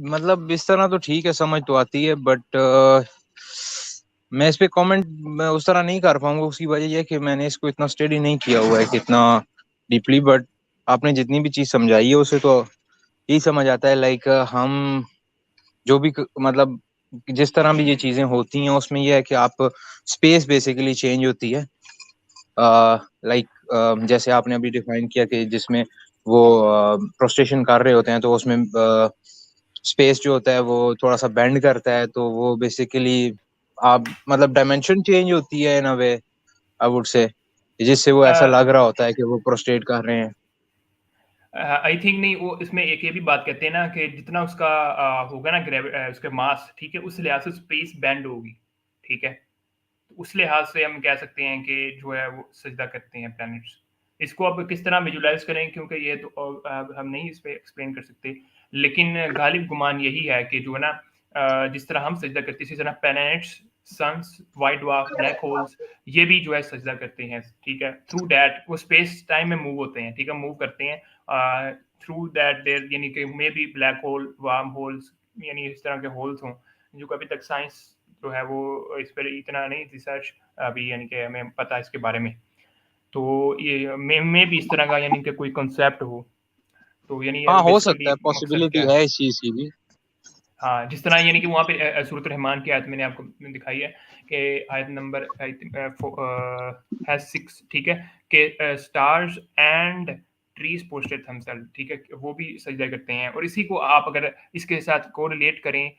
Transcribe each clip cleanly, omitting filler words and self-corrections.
मतलब इस तरह तो ठीक है, समझ तो आती है, बट मैं इस पे कमेंट मैं उस तरह नहीं कर पाऊंगा। उसकी वजह यह है कि मैंने इसको इतना स्टडी नहीं किया हुआ है कितना डीपली। बट आपने जितनी भी चीज समझाई है उसे तो यही समझ आता है। लाइक हम जो भी मतलब जिस तरह भी ये चीजें होती हैं उसमें यह है कि आप स्पेस बेसिकली चेंज होती है। लाइक जैसे आपने अभी डिफाइन किया कि जिसमें वो प्रोस्टेशन कर रहे होते हैं तो उसमें स्पेस जो होता है वो थोड़ा सा बेंड करता है, तो वो बेसिकली आप मतलब डायमेंशन चेंज होती है इन अ वे, आई वुड से, जिससे वो ऐसा लग रहा होता है कि वो प्रोस्टेट कर रहे हैं। आई थिंक नहीं, वो इसमें एक ये भी बात कहते हैं ना कि जितना उसका होगा ना उसके मास, ठीक है, उस लिहाज से स्पेस बैंड होगी, ठीक है। तो उस लिहाज से हम कह सकते हैं कि जो है वो सजदा करते हैं प्लैनेट्स। इसको अब किस तरह विजुलाइज करें, क्योंकि ये तो हम नहीं इस पे एक्सप्लेन कर सकते, लेकिन गालिब गुमान यही है कि जो है ना जिस तरह हम सजदा करते हैं इसी तरह planets, suns, white dwarf, black holes, ये भी जो है सजदा करते हैं, ठीक है। थ्रू दैट वो स्पेस टाइम में मूव होते हैं, ठीक है, मूव करते हैं थ्रू दैट देयर, यानी कि may be black hole, warm holes, यानी इस तरह के होल्स हों जो अभी तक साइंस जो है वो इस पर इतना नहीं रिसर्च अभी, यानी कि हमें पता है इसके बारे में। तो ये मे भी इस तरह का यानी कि कोई कॉन्सेप्ट हो, तो यानी हाँ, हो सकता बेसिकली है, मकसद क्या पॉसिबिलिटी है। है इस चीज की भी। हाँ, जिस तरह यानी कि वहाँ पे सूरत रहमान की आयत मैंने आपको दिखाई है कि आयत नंबर है 6, ठीक है, कि स्टार्स एंड ट्रीज पोस्टेड थemselves, ठीक है, वो भी सजदा करते हैं। और इसी को आप अगर इसके साथ कोरिलेट करें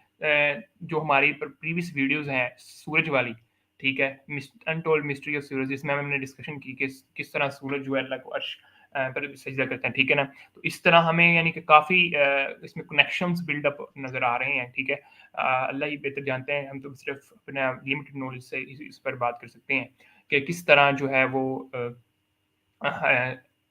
जो हमारी प्रीवियस वीडियोस हैं सूरज वाली, ठीक है, अनटोल्ड मिस्ट्री ऑफ सूरज, जिसमें हमने डिस्कशन की कि किस तरह सूरज जो है अल्लाह को अर्श पर सजदा करते हैं, ठीक है ना। तो इस तरह हमें यानी कि काफ़ी इसमें कनेक्शंस बिल्डअप नज़र आ रहे हैं, ठीक है। अल्लाह ही बेहतर जानते हैं, हम तो सिर्फ अपने लिमिटेड नॉलेज से इस पर बात कर सकते हैं कि किस तरह जो है वो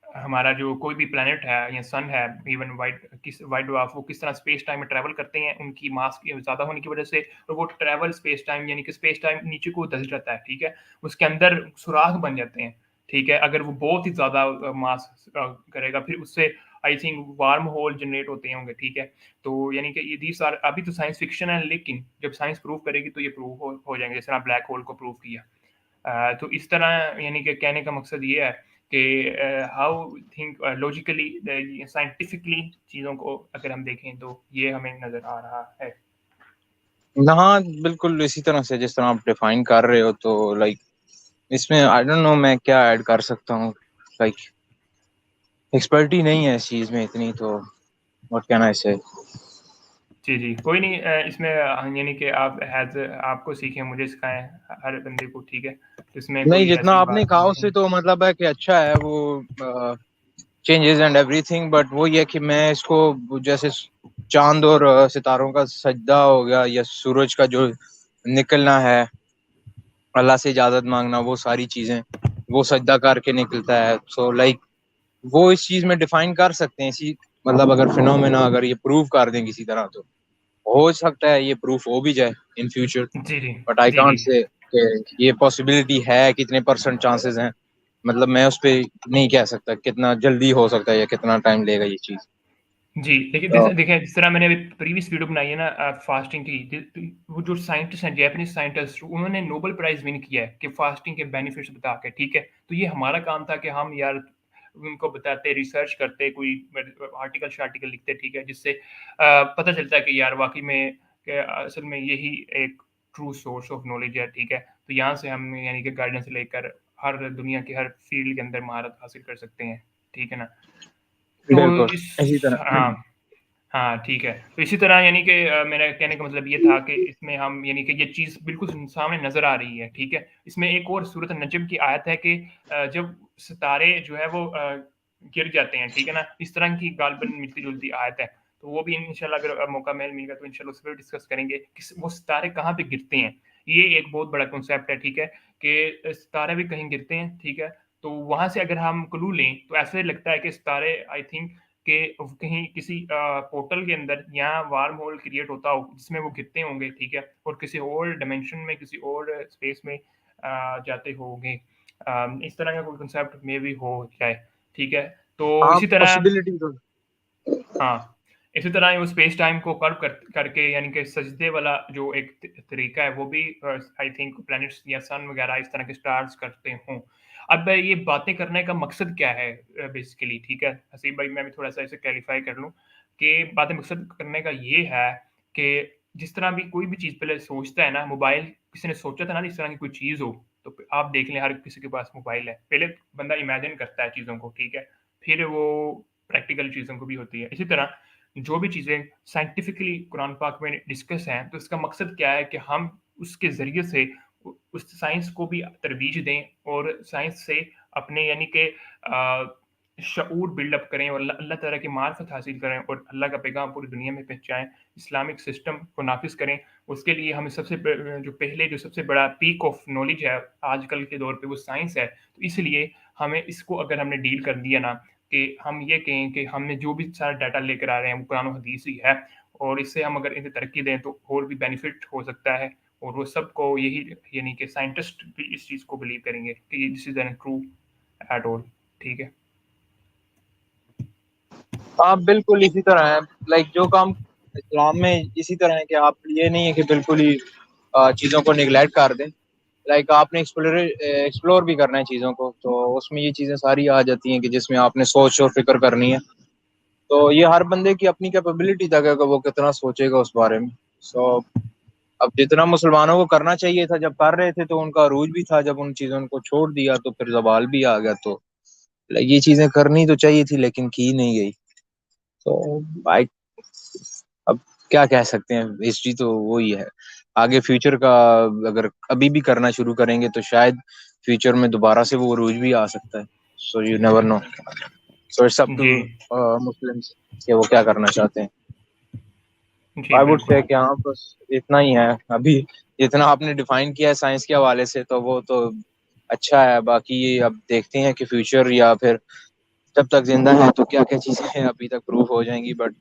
हमारा जो कोई भी प्लेनेट है या सन है, इवन वाइट ड्वार्फ, वो किस तरह स्पेस टाइम में ट्रैवल करते हैं उनकी मास की ज़्यादा होने की वजह से। और वो ट्रैवल स्पेस टाइम यानी कि स्पेस टाइम नीचे को धंस जाता है, ठीक है, उसके अंदर सुराख बन जाते हैं, ठीक है। अगर वो बहुत ही ज़्यादा मास करेगा, फिर उससे I think wormhole generate होते होंगे, ठीक है। तो यानी कि ये दीज आर, अभी तो साइंस फिक्शन है, लेकिन जब साइंस प्रूव करेगी तो ये प्रूव हो जाएंगे, जिस तरह ब्लैक होल को प्रूव किया। तो इस तरह यानी कि कहने का मकसद ये है कि हाउ थिंक लॉजिकली साइंटिफिकली चीज़ों को अगर हम देखें तो ये हमें नज़र आ रहा है। हाँ, बिल्कुल इसी तरह से जिस तरह आप डिफाइन कर रहे हो, तो लाइक इसमें आई डोंट नो मैं क्या ऐड कर सकता हूँ। लाइक एक्सपर्टी नहीं है इस चीज में इतनी, तो व्हाट कैन आई से। जी जी, कोई नहीं, इसमें यानी कि आप हैज आपको सीखें मुझे सिखाएं, हर बंदे को, ठीक है, तो इसमें नहीं, कोई जितना ऐसी आपने बात कहा नहीं उससे है। तो मतलब है कि अच्छा है वो चेंजेस एंड एवरीथिंग, बट वो ये कि मैं इसको जैसे चांद और सितारों का सजदा हो गया या सूरज का जो निकलना है, अल्लाह से इजाजत मांगना, वो सारी चीजें वो सजदा करके निकलता है। सो लाइक वो इस चीज में डिफाइन कर सकते हैं इसी, मतलब अगर फिनोमेना अगर ये प्रूव कर दें किसी तरह तो हो सकता है ये प्रूफ हो भी जाए इन फ्यूचर। जी जी बट आई जी जी। कांट से कि ये पॉसिबिलिटी है, कितने परसेंट चांसेस हैं। मतलब मैं उस पर नहीं कह सकता कितना जल्दी हो सकता है या कितना टाइम लेगा ये चीज। जी, देखिए तो देखिए जिस तरह मैंने अभी प्रीवियस वीडियो बनाई है ना फास्टिंग की, वो जो साइंटिस्ट हैं, जैपनीज साइंटिस्ट, उन्होंने नोबेल प्राइज विन किया है कि फास्टिंग के बेनिफिट्स बता के, ठीक है। तो ये हमारा काम था कि हम यार उनको बताते, रिसर्च करते, कोई आर्टिकल लिखते, ठीक है, जिससे पता चलता है कि यार वाकई में कि असल में यही एक ट्रू सोर्स ऑफ नॉलेज है, ठीक है। तो यहाँ से हम यानी कि गाइडेंस लेकर हर दुनिया के हर फील्ड के अंदर महारत हासिल कर सकते हैं, ठीक है ना। तो बिल्कुल इस इसी तरह। हाँ हाँ, ठीक है। तो इसी तरह यानी कि मेरा कहने का मतलब ये था कि इसमें हम यानी कि ये चीज़ बिल्कुल सामने नज़र आ रही है, ठीक है। इसमें एक और सूरत नजम की आयत है कि जब सितारे जो है वो गिर जाते हैं, ठीक है ना, इस तरह की गालबन मिलती-जुलती आयत है। तो वो भी इंशाल्लाह अगर मौका मिलेगा तो इंशाल्लाह उस पर डिस्कस करेंगे कि वो सितारे कहाँ पे गिरते हैं। ये एक बहुत बड़ा कॉन्सेप्ट है, ठीक है, कि सितारे भी कहीं गिरते हैं, ठीक है। तो वहाँ से अगर हम क्लू लें तो ऐसे लगता है कि सितारे आई थिंक कि कहीं किसी पोर्टल के अंदर या वार्म होल क्रिएट होता हो जिसमें वो गिरते होंगे, ठीक है, और किसी और डायमेंशन में, किसी और स्पेस में जाते होंगे। इस तरह का कोई कंसेप्ट में भी हो जाए, ठीक है। तो हाँ, इसी तरह पॉसिबिलिटी तो। हाँ, इसी तरह वो स्पेस टाइम को कर्व करके यानी कि सजदे वाला जो एक तरीका है वो भी आई थिंक प्लैनेट्स या सन वगैरह इस तरह के स्टार्स करते हों। अब ये बातें करने का मकसद क्या है बेसिकली, ठीक है हसीब भाई, मैं भी थोड़ा सा इसे क्लैरिफाई कर लूँ कि बातें मकसद करने का ये है कि जिस तरह भी कोई भी चीज़ पहले सोचता है ना, मोबाइल किसी ने सोचा था ना इस तरह की कोई चीज़ हो, तो आप देख लें हर किसी के पास मोबाइल है। पहले बंदा इमेजिन करता है चीज़ों को, ठीक है, फिर वो प्रैक्टिकल चीज़ों को भी होती है। इसी तरह जो भी चीज़ें साइंटिफिकली कुरान पाक में डिस्कस हैं, तो इसका मकसद क्या है कि हम उसके ज़रिए से उस साइंस को भी तरवीज दें और साइंस से अपने यानी कि शऊर बिल्डअप करें और अल्लाह ताला की मार्फत हासिल करें और अल्लाह का पैगाम पूरी दुनिया में पहुँचाएँ, इस्लामिक सिस्टम को नाफिज़ करें। उसके लिए हमें जो सबसे बड़ा पीक ऑफ नॉलेज है आजकल के दौर पे वो साइंस है। तो इसलिए हमें इसको अगर हमने डील कर दिया ना कि हम ये कहें कि हमने जो भी सारा डाटा लेकर आ रहे हैं वो कुरान और हदीस ही है और इससे हम अगर इन्हें तरक्की दें तो और भी बेनिफिट हो सकता है और वो सबको यही यानी कि साइंटिस्ट भी इस चीज़ को बिलीव करेंगे कि this is an true at all, ठीक है? हाँ बिल्कुल इसी तरह है। लाइक जो काम इस्लाम में इसी तरह है कि आप ये नहीं है कि बिल्कुल ही चीज़ों को निगलेक्ट कर दें। लाइक आपने एक्सप्लोर भी करना है चीज़ों को, तो उसमें ये चीज़ें सारी आ जाती हैं कि जिसमें आपने सोच और फिक्र करनी है। तो ये हर बंदे की अपनी कैपेबिलिटी तक है कि वो कितना सोचेगा उस बारे में। सो अब जितना मुसलमानों को करना चाहिए था जब कर रहे थे तो उनका अरूज भी था, जब उन चीज़ों को छोड़ दिया तो फिर जवाल भी आ गया। तो लाइक ये चीज़ें करनी तो चाहिए थी लेकिन की नहीं गई। तो भाई अब क्या कह सकते हैं, हिस्ट्री तो वही है। आगे फ्यूचर का अगर अभी भी करना शुरू करेंगे तो शायद फ्यूचर में दोबारा से वो अरूज भी आ सकता है। So you never know. So it's up to जी, मुस्लिम्स कि वो क्या करना चाहते हैं। जी, आई वुड से बिल्कुल। कि हाँ बस इतना ही है अभी। जितना आपने डिफाइन किया है साइंस के हवाले से तो वो तो अच्छा है। बाकी ये अब देखते हैं कि फ्यूचर या फिर जब तक जिंदा है तो क्या क्या चीजें अभी तक प्रूफ हो जाएंगी, बट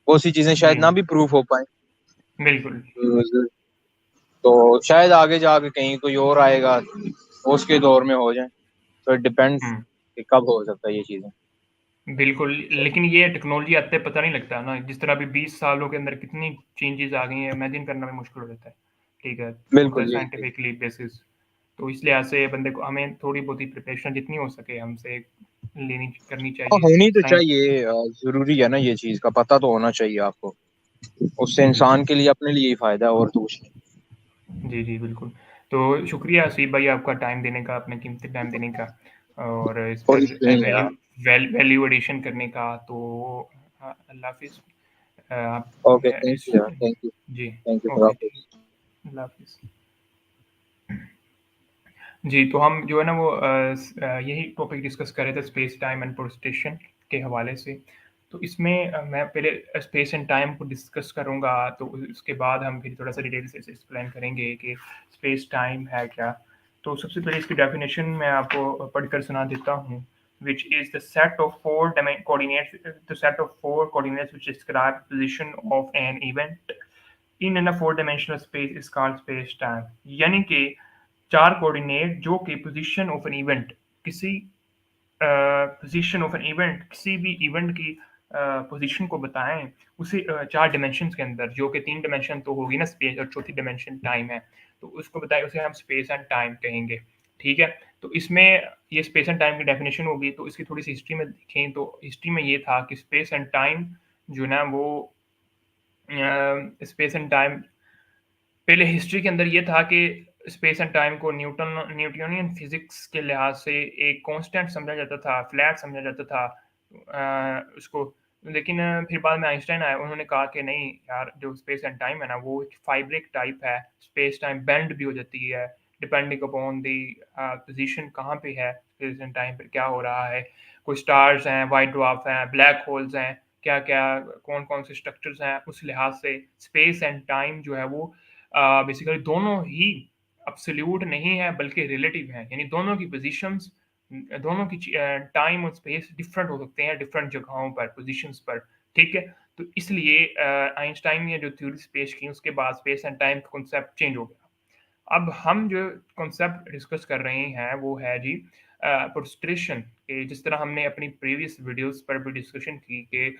वो सी चीजें जी, शायद ना भी प्रूफ हो पाए। बिल्कुल। तो शायद आगे जाके कहीं कोई और आएगा उसके दौर में हो जाए। तो इट डिपेंड्स हुँ, कि कब हो सकता है ये चीजें। बिल्कुल, लेकिन ये टेक्नोलॉजी आते पता नहीं लगता ना, जिस तरह अभी 20 सालों के अंदर कितनी चेंजेज़ आ गई हैं, इमेजिन करना भी मुश्किल हो जाता है। ठीक है, विद द बिल्कुल बिल्कुल। Scientifically basis. तो इस लिहाज से बंदे को हमें थोड़ी बहुत ही प्रिपरेशन जितनी हो सके हमसे लेनी करनी हाँ चाहिए होनी तो साइंस। चाहिए, जरूरी है ना, ये चीज का पता तो होना चाहिए आपको। उससे जी, इंसान के लिए अपने लिए ही फायदा है और तो कुछ नहीं। जी, जी, बिल्कुल। तो शुक्रिया हसीब भाई आपका टाइम देने का, अपना कीमती टाइम देने का और इस कोई पर इशू नहीं है। वैल्यू एडिशन करने का। तो अल्लाह हाफ़िज़। आप ओके थैंक इस यू, थैंक यू। जी, थैंक यू ओके, फॉर ठीक। अल्लाह हाफ़िज़। जी, तो हम जो है ना वो यही टॉपिक डिस्कस कर रहे थे स्पेस, टाइम एंड प्रोस्टेशन के हवाले से। तो इसमें मैं पहले स्पेस एंड टाइम को डिस्कस करूँगा, तो उसके बाद हम फिर थोड़ा-सा डिटेल से इसे एक्सप्लेन करेंगे कि स्पेस टाइम है क्या? तो सबसे पहले इसकी डेफिनिशन मैं आपको पढ़कर सुना देता हूँ, which is the set of 4 coordinates which describe position of an event in a 4 dimensional space is called space time. यानी कि 4 कोऑर्डिनेट जो कि पोज़ीशन ऑफ एन इवेंट किसी पोज़ीशन ऑफ एन इवेंट किसी भी इवेंट की पोज़ीशन को बताएँ, उसे 4 डायमेंशंस के अंदर, जो कि 3 डायमेंशन तो होगी ना स्पेस और चौथी डायमेंशन टाइम है। तो उसको बताएँ, उसे हम स्पेस एंड टाइम कहेंगे, ठीक है? तो इसमें ये स्पेस एंड टाइम की डेफिनिशन होगी, तो इसकी थोड़ी-सी हिस्ट्री में देखें तो हिस्ट्री में ये था कि स्पेस एंड टाइम जो है ना वो स्पेस एंड टाइम पहले हिस्ट्री के अंदर ये था कि स्पेस एंड टाइम को न्यूटोनियन फिजिक्स के लिहाज से एक कांस्टेंट समझा जाता था, फ्लैट समझा जाता था उसको। लेकिन फिर बाद में आइंस्टाइन आए, उन्होंने कहा कि नहीं यार, जो स्पेस एंड टाइम है ना वो एक फाइब्रिक टाइप है, स्पेस टाइम बेंड भी हो जाती है डिपेंडिंग अपॉन द पोजीशन कहाँ पे है, स्पेस एंड टाइम पे क्या हो रहा है, कोई स्टार्स हैं, वाइट ड्वार्फ हैं, ब्लैक होल्स हैं, क्या क्या कौन कौन से स्ट्रक्चर्स हैं, उस लिहाज से स्पेस एंड टाइम जो है वो बेसिकली दोनों ही एब्सोल्यूट नहीं है बल्कि रिलेटिव हैं, यानी दोनों की पोजीशंस, दोनों की टाइम और स्पेस डिफरेंट हो सकते हैं डिफरेंट जगहों पर, पोजीशंस पर, ठीक है? तो इसलिए आइंस्टाइन ने जो थ्योरीज पेश की उसके बाद स्पेस एंड टाइम का कॉन्सेप्ट चेंज हो गया। अब हम जो कॉन्सेप्ट डिस्कस कर रहे हैं वो है जी प्रोस्ट्रेशन के, जिस तरह हमने अपनी प्रीवियस वीडियोस पर भी डिस्कशन की कि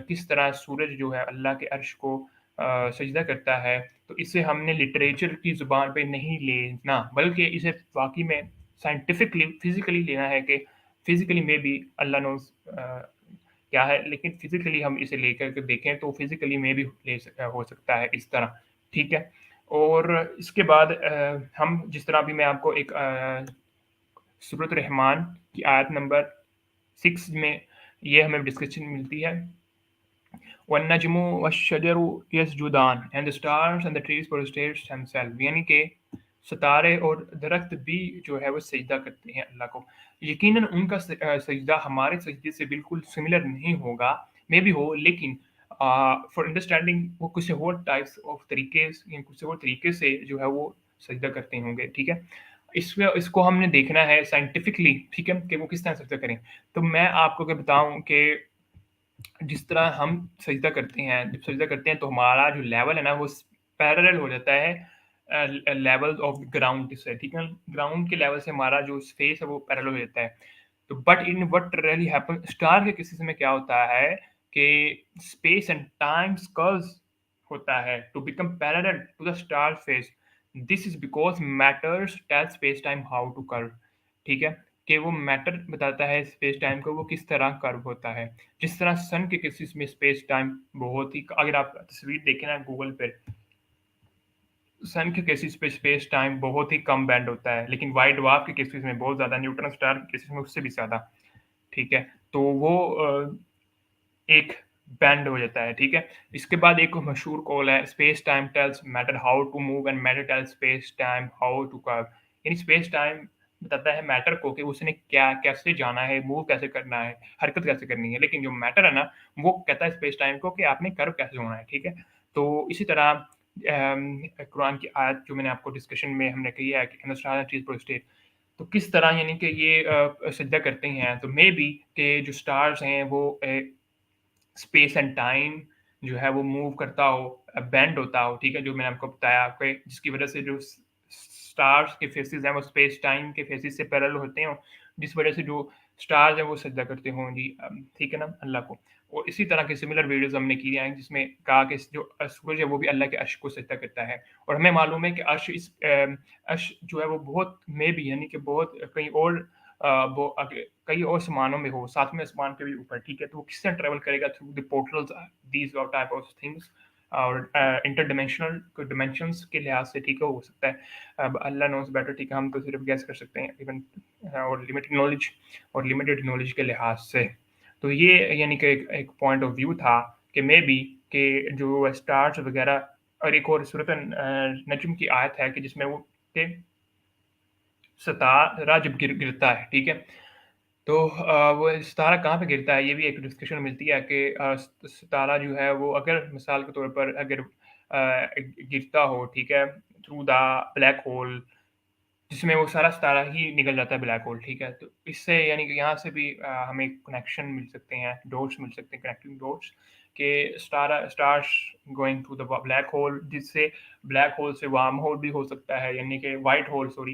किस तरह सूरज जो है अल्लाह के अर्श को सजदा करता है, तो इसे हमने लिटरेचर की ज़ुबान पे नहीं लेना, बल्कि इसे वाक़ई में साइंटिफिकली, फिज़िकली लेना है कि फिज़िकली में भी अल्लाह नोज़ क्या है, लेकिन फिज़िकली हम इसे लेकर के देखें तो फिज़िकली में भी हो सकता है इस तरह, ठीक है? और इसके बाद हम जिस तरह अभी मैं आपको एक सूरत रहमान की आयत नंबर 6 में ये हमें डिस्कशन मिलती है, वन्नजमु वश्शजरु यसजुदान and the stars and the trees prostrate themselves, यानी कि सितारे और दरख्त भी जो है वो सजदा करते हैं अल्लाह को। यकीनन उनका सजदा हमारे सजदे से बिल्कुल सिमिलर नहीं होगा, मे बी हो, लेकिन फॉर अंडरस्टैंडिंग वो कुछ और टाइप्स ऑफ तरीके या कुछ और तरीके से जो है वो सजदा करते होंगे, ठीक है? इसको हमने देखना है साइंटिफिकली, ठीक है, कि वो किस तरह सजदा करें। तो मैं आपको क्या बताऊँ कि जिस तरह हम सजदा करते हैं, जब सजदा करते हैं तो हमारा जो लेवल है ना वो पैरेलल हो जाता है लेवल ऑफ ग्राउंड से, ठीक है? ग्राउंड के लेवल से हमारा जो स्पेस है वो पैरेलल हो जाता है। तो but in what really happen, star के केसेस में क्या होता है कि स्पेस एंड टाइम कर्व्स होता है to become parallel to the star face. This is because matters tell space time how to curve, ठीक है? कि वो मैटर बताता है स्पेस टाइम को वो किस तरह कर्व होता है। जिस तरह सन के केसेस में स्पेस टाइम बहुत ही, अगर आप तस्वीर देखें ना गूगल पे, सन के केसेस पे स्पेस टाइम बहुत ही कम बैंड होता है, लेकिन वाइट ड्वार्फ के केसेस में बहुत ज़्यादा, न्यूट्रॉन स्टार के केसेस में उससे भी ज़्यादा, ठीक है? तो वो एक बैंड हो जाता है, ठीक है? इसके बाद एक मशहूर कॉल है, space time tells matter how to move and matter tells space time how to curve. यानी स्पेस टाइम बताता है मैटर को कि उसने क्या, कैसे जाना है, मूव कैसे करना है, हरकत कैसे करनी है, लेकिन जो मैटर है ना, वो कहता है स्पेस टाइम को कि आपने कर्व कैसे होना है, ठीक है? तो इसी तरह कुरान की आयत जो मैंने आपको डिस्कशन में हमने कही है कि अंडरस्टैंड चीज़ पर स्टेट, तो किस तरह यानी कि ये सजदा करते हैं, तो मे बी के जो स्टार्स हैं वो स्पेस एंड टाइम जो है वो मूव करता हो, बेंड होता हो, ठीक है? जो मैंने आपको बताया कि जिसकी वजह से जो स्टार्स के फेसेस हैं वो स्पेस टाइम के फेसेस से पैरेलल होते हों, जिस वजह से जो स्टार्स हैं वो सजदा करते हों जी, ठीक है ना, अल्लाह को। और इसी तरह के सिमिलर वीडियोज़ हमने किए हैं जिसमें कहा कि जो सूरज है वो भी अल्लाह के अर्श को सजदा करता है, और हमें मालूम है कि अर्श जो है वो बहुत मे बी यानी कि बहुत कहीं और वो कई और आसमानों में हो, सातवें आसमान के भी ऊपर, ठीक है? तो वो किस तरह ट्रैवल करेगा through the portals, these type of things, और इंटरडिमेंशनल डिमेंशंस के लिहाज से, ठीक है, हो सकता है। अब अल्लाह नोज़ बेटर, ठीक है, हम तो सिर्फ गेस कर सकते हैं इवन, और लिमिटेड नॉलेज के लिहाज से। तो ये यानी कि एक पॉइंट ऑफ व्यू था कि मे बी के जो स्टार्स वगैरह, और एक और सूरत नजम की आयत है कि जिसमें वो कि सितारा जब गिरता है, ठीक है? तो वो सितारा कहाँ पे गिरता है, ये भी एक डिस्कशन मिलती है कि सितारा जो है वो अगर मिसाल के तौर पर अगर गिरता हो, ठीक है, थ्रू द ब्लैक होल, जिसमें वो सारा सितारा ही निकल जाता है ब्लैक होल, ठीक है? तो इससे यानी कि यहाँ से भी हमें कनेक्शन मिल सकते हैं, डॉट्स मिल सकते हैं, कनेक्टिंग डॉट्स, कि stars going to the black hole, जिससे ब्लैक होल से वार्म होल भी हो सकता है, यानी कि व्हाइट होल, सॉरी।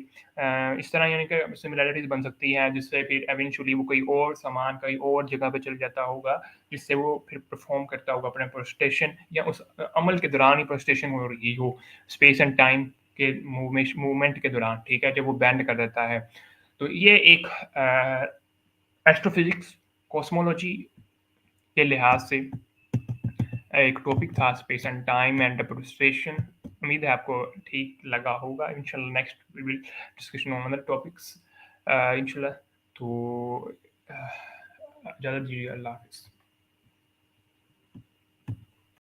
इस तरह यानी कि सिमिलैरिटीज़ बन सकती हैं, जिससे फिर इवेंचुअली वो कोई और सामान कहीं और जगह पे चल जाता होगा, जिससे वो फिर परफ़ॉर्म करता होगा अपने प्रोस्टेशन, या उस अमल के दौरान ही प्रोस्टेशन हो रही हो, स्पेस एंड टाइम के मूवमेंट के दौरान, ठीक है, जब वो बेंड कर देता है। तो ये एक एस्ट्रोफिजिक्स, कॉस्मोलॉजी के लिहाज से एक टॉपिक था, space and time and prostration. उम्मीद है आपको ठीक लगा होगा। इंशाल्लाह next we will discussion on other topics इंशाल्लाह। तो इजाज़त दीजिए, अल्लाह हाफ़िज़।